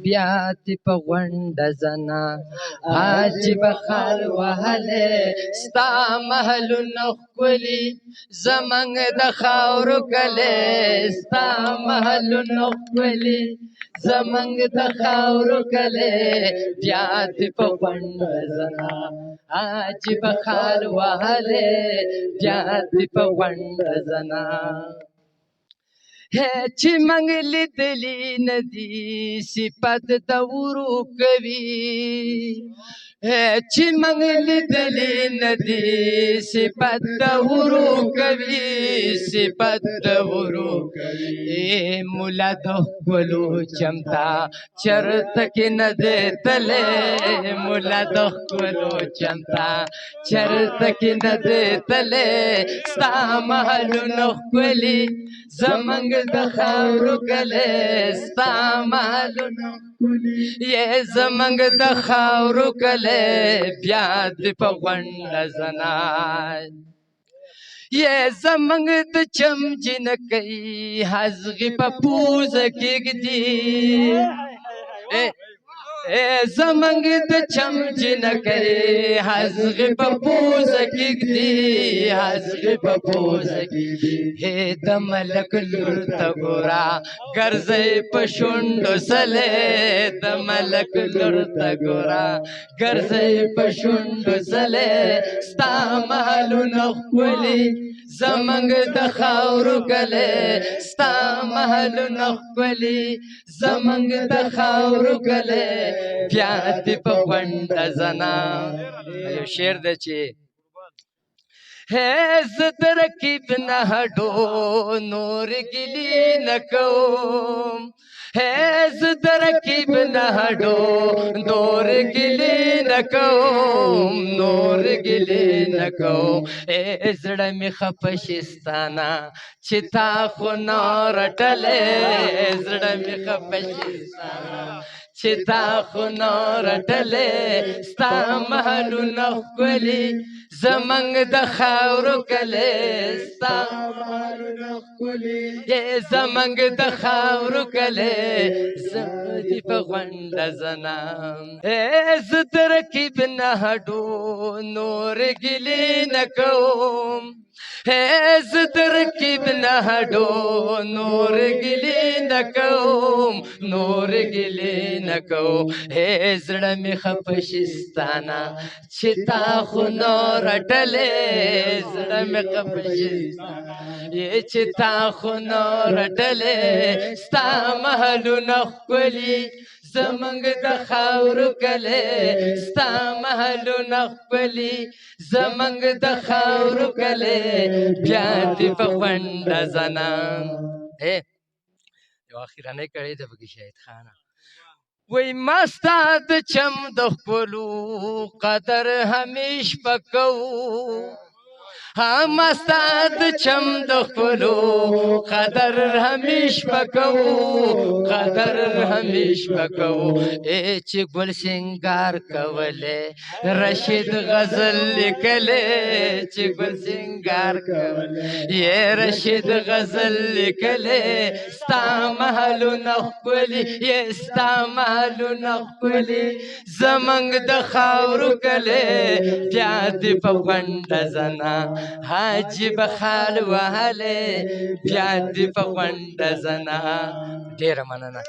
بیا دې په غونډه زنه عجیبه خال وهلې ستا محلونه ښکلي زمونږ د خاورو کلي ستا محلونه ښکلي زمونږ د خاورو کلي بیا دې په غونډه زنه عجیبه خال وهلې بیا دې په غونډه زنه چې منګ لیدلی ندی صفت د ورو کوي چې منګ لیدلی ندی صفت د ورو کوي صفت د ورو کوي مولا د ښکلو چمتا چرته کې نه دی تللی مولا د ښکلو چمتا چرته کې نه دی تللی ستا محلونه ښکلي زمونږ د خاورو کلي ستا محلونه یې زمونږ د خاورو کلي بیا دې په غونډه زنه یې زمونږ د چم جنکۍ هزغې په پوزه کېږدي زمونږ د چم جنکۍ هزغې په پوزه کېږدي هزغې په پوزه کېږدي د ملک لور ته ګوره ګرځئ په شونډو سلې د ملک لور ته ګوره ګرځئ په شونډو سلې ستا محلونه ښکلي زمونږ د خاورو کلي ستا محلونه ښکلي زمونږ د خاورو کلي بیا دې په غونډه زنه یو شعر دی چې زه د رقیب نه هډو نور ګیلې نه کوم زه د رقیب نه هډو نور ګیلې نه کوم نور ګیلې نه کوم زړه مې خفه شي ستا نه چې تا خو نه رټلی زړه مې خفه شي ستا نه چې تا خو نه رټلی ستا محلونه ښکلي زمونږ د خاورو کلي ستا محلونه ښکلي زمونږ د خاورو کلي زه دې په غونډه زنه زه د رقیب نه هډو نور ګیلې نه کوم زه د رقیب نه هډو نور ګیلې نه کوم نور ګیلې نه کوم زړه مې خفه شي ستا نه چې تا خو نه رټلی زړه مې خفه شي ستا نه چې تا خو نه رټلی ستا محلونه ښکلي زمونږ د خاورو کلي ستا محلونه ښکلي زمونږ د خاورو کلي بیا دې په غونډه زنه یو اخرنۍ کړۍ ده پکې شهید خانه وی ما ستا د چم د ښکلو قدر همیش به کوو ما ستا د چم د ښکلو قدر همیش به کوو قدر همیش به کوو چې ګل سینګار کولی رشید غزل لیکلی چې ګل سینګار کولی رشید غزل لیکلی ستا محلونه ښکلي ستا محلونه ښکلي زمونږ د خاورو کلي بیا دې په غونډه زنه عجیبه خال وهلې بیا دې په غونډه زنه ډېره مننه